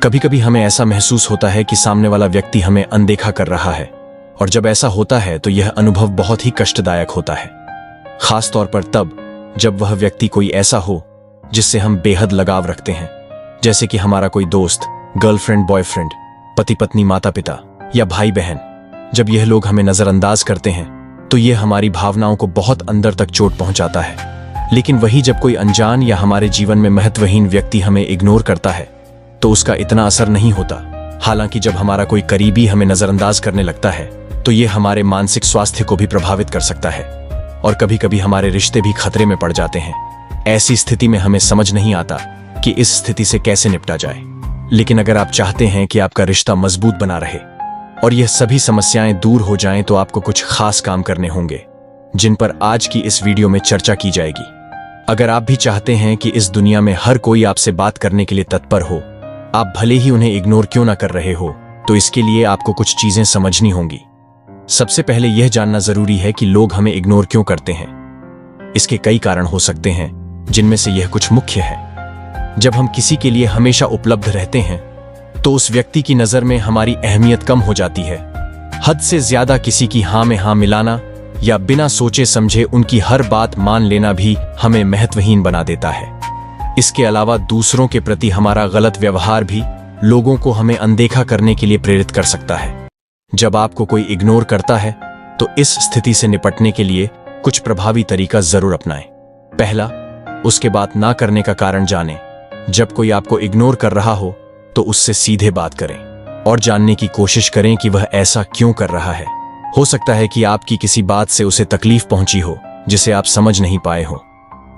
कभी कभी हमें ऐसा महसूस होता है कि सामने वाला व्यक्ति हमें अनदेखा कर रहा है, और जब ऐसा होता है तो यह अनुभव बहुत ही कष्टदायक होता है। खास तौर पर तब जब वह व्यक्ति कोई ऐसा हो जिससे हम बेहद लगाव रखते हैं, जैसे कि हमारा कोई दोस्त, गर्लफ्रेंड, बॉयफ्रेंड, पति पत्नी, माता पिता या भाई बहन। जब यह लोग हमें नजरअंदाज करते हैं तो यह हमारी भावनाओं को बहुत अंदर तक चोट पहुंचाता है। लेकिन वही जब कोई अनजान या हमारे जीवन में महत्वहीन व्यक्ति हमें इग्नोर करता है तो उसका इतना असर नहीं होता। हालांकि जब हमारा कोई करीबी हमें नजरअंदाज करने लगता है तो यह हमारे मानसिक स्वास्थ्य को भी प्रभावित कर सकता है, और कभी कभी हमारे रिश्ते भी खतरे में पड़ जाते हैं। ऐसी स्थिति में हमें समझ नहीं आता कि इस स्थिति से कैसे निपटा जाए। लेकिन अगर आप चाहते हैं कि आपका रिश्ता मजबूत बना रहे और यह सभी समस्याएं दूर हो जाएं, तो आपको कुछ खास काम करने होंगे, जिन पर आज की इस वीडियो में चर्चा की जाएगी। अगर आप भी चाहते हैं कि इस दुनिया में हर कोई आपसे बात करने के लिए तत्पर हो, आप भले ही उन्हें इग्नोर क्यों ना कर रहे हो, तो इसके लिए आपको कुछ चीजें समझनी होंगी। सबसे पहले यह जानना जरूरी है कि लोग हमें इग्नोर क्यों करते हैं। इसके कई कारण हो सकते हैं, जिनमें से यह कुछ मुख्य है। जब हम किसी के लिए हमेशा उपलब्ध रहते हैं तो उस व्यक्ति की नजर में हमारी अहमियत कम हो जाती है। हद से ज्यादा किसी की हाँ में हाँ मिलाना या बिना सोचे समझे उनकी हर बात मान लेना भी हमें महत्वहीन बना देता है। इसके अलावा दूसरों के प्रति हमारा गलत व्यवहार भी लोगों को हमें अनदेखा करने के लिए प्रेरित कर सकता है। जब आपको कोई इग्नोर करता है तो इस स्थिति से निपटने के लिए कुछ प्रभावी तरीका जरूर अपनाएं। पहला, उसके बात ना करने का कारण जानें। जब कोई आपको इग्नोर कर रहा हो तो उससे सीधे बात करें और जानने की कोशिश करें कि वह ऐसा क्यों कर रहा है। हो सकता है कि आपकी किसी बात से उसे तकलीफ पहुंची हो जिसे आप समझ नहीं पाए हो।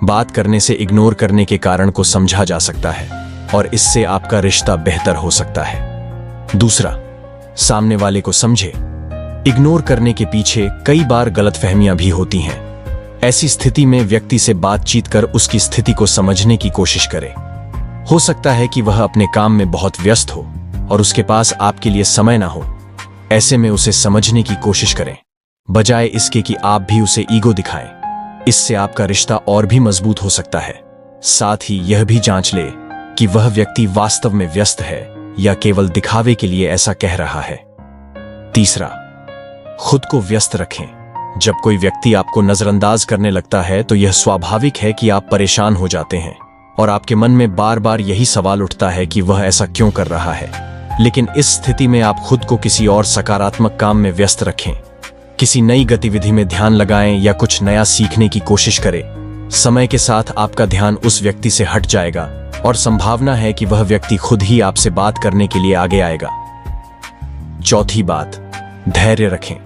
बात करने से इग्नोर करने के कारण को समझा जा सकता है और इससे आपका रिश्ता बेहतर हो सकता है। दूसरा, सामने वाले को समझे। इग्नोर करने के पीछे कई बार गलतफहमियां भी होती हैं। ऐसी स्थिति में व्यक्ति से बातचीत कर उसकी स्थिति को समझने की कोशिश करें। हो सकता है कि वह अपने काम में बहुत व्यस्त हो और उसके पास आपके लिए समय ना हो। ऐसे में उसे समझने की कोशिश करें, बजाय इसके कि आप भी उसे ईगो दिखाएं। इससे आपका रिश्ता और भी मजबूत हो सकता है। साथ ही यह भी जांच ले कि वह व्यक्ति वास्तव में व्यस्त है या केवल दिखावे के लिए ऐसा कह रहा है। तीसरा, खुद को व्यस्त रखें। जब कोई व्यक्ति आपको नजरअंदाज करने लगता है तो यह स्वाभाविक है कि आप परेशान हो जाते हैं और आपके मन में बार बार यही सवाल उठता है कि वह ऐसा क्यों कर रहा है। लेकिन इस स्थिति में आप खुद को किसी और सकारात्मक काम में व्यस्त रखें। किसी नई गतिविधि में ध्यान लगाएं या कुछ नया सीखने की कोशिश करें। समय के साथ आपका ध्यान उस व्यक्ति से हट जाएगा और संभावना है कि वह व्यक्ति खुद ही आपसे बात करने के लिए आगे आएगा। चौथी बात, धैर्य रखें।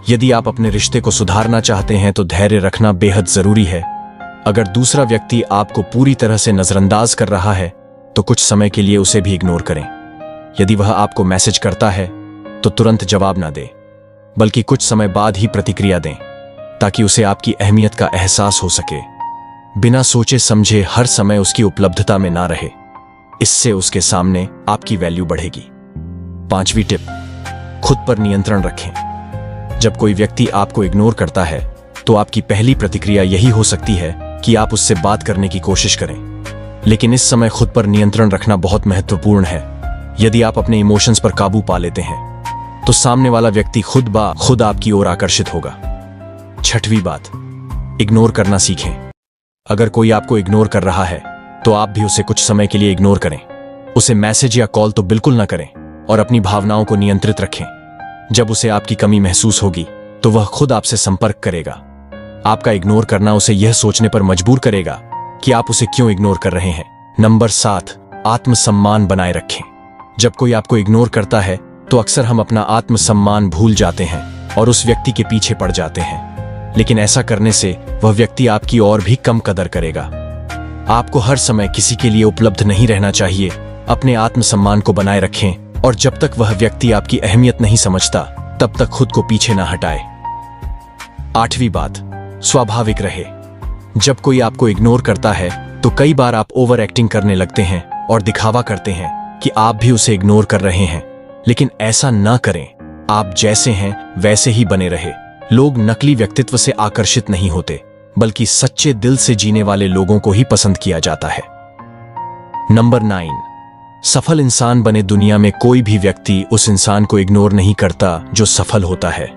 यदि आप अपने रिश्ते को सुधारना चाहते हैं तो धैर्य रखना बेहद जरूरी है। अगर दूसरा व्यक्ति आपको पूरी तरह से नजरअंदाज कर रहा है तो कुछ समय के लिए उसे भी इग्नोर करें। यदि वह आपको मैसेज करता है तो तुरंत जवाब ना दें, बल्कि कुछ समय बाद ही प्रतिक्रिया दें, ताकि उसे आपकी अहमियत का एहसास हो सके। बिना सोचे समझे हर समय उसकी उपलब्धता में ना रहे, इससे उसके सामने आपकी वैल्यू बढ़ेगी। पांचवी टिप, खुद पर नियंत्रण रखें। जब कोई व्यक्ति आपको इग्नोर करता है तो आपकी पहली प्रतिक्रिया यही हो सकती है कि आप उससे बात करने की कोशिश करें। लेकिन इस समय खुद पर नियंत्रण रखना बहुत महत्वपूर्ण है। यदि आप अपने इमोशंस पर काबू पा लेते हैं तो सामने वाला व्यक्ति खुद ब खुद आपकी ओर आकर्षित होगा। छठवीं बात, इग्नोर करना सीखें। अगर कोई आपको इग्नोर कर रहा है तो आप भी उसे कुछ समय के लिए इग्नोर करें। उसे मैसेज या कॉल तो बिल्कुल ना करें और अपनी भावनाओं को नियंत्रित रखें। जब उसे आपकी कमी महसूस होगी तो वह खुद आपसे संपर्क करेगा। आपका इग्नोर करना उसे यह सोचने पर मजबूर करेगा कि आप उसे क्यों इग्नोर कर रहे हैं। नंबर 7, आत्मसम्मान बनाए रखें। जब कोई आपको इग्नोर करता है तो अक्सर हम अपना आत्मसम्मान भूल जाते हैं और उस व्यक्ति के पीछे पड़ जाते हैं। लेकिन ऐसा करने से वह व्यक्ति आपकी और भी कम कदर करेगा। आपको हर समय किसी के लिए उपलब्ध नहीं रहना चाहिए। अपने आत्मसम्मान को बनाए रखें और जब तक वह व्यक्ति आपकी अहमियत नहीं समझता तब तक खुद को पीछे ना हटाए। आठवीं बात, स्वाभाविक रहे। जब कोई आपको इग्नोर करता है तो कई बार आप ओवर एक्टिंग करने लगते हैं और दिखावा करते हैं कि आप भी उसे इग्नोर कर रहे हैं। लेकिन ऐसा ना करें। आप जैसे हैं वैसे ही बने रहे। लोग नकली व्यक्तित्व से आकर्षित नहीं होते, बल्कि सच्चे दिल से जीने वाले लोगों को ही पसंद किया जाता है। नंबर 9, सफल इंसान बने दुनिया में कोई भी व्यक्ति उस इंसान को इग्नोर नहीं करता जो सफल होता है।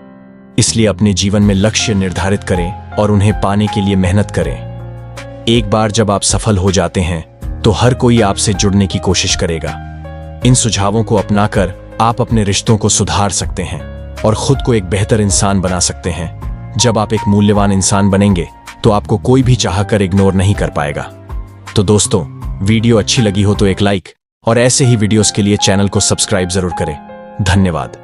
इसलिए अपने जीवन में लक्ष्य निर्धारित करें और उन्हें पाने के लिए मेहनत करें। एक बार जब आप सफल हो जाते हैं तो हर कोई आपसे जुड़ने की कोशिश करेगा। इन सुझावों को अपनाकर आप अपने रिश्तों को सुधार सकते हैं और खुद को एक बेहतर इंसान बना सकते हैं। जब आप एक मूल्यवान इंसान बनेंगे तो आपको कोई भी चाहकर इग्नोर नहीं कर पाएगा। तो दोस्तों, वीडियो अच्छी लगी हो तो एक लाइक और ऐसे ही वीडियोस के लिए चैनल को सब्सक्राइब जरूर करें। धन्यवाद।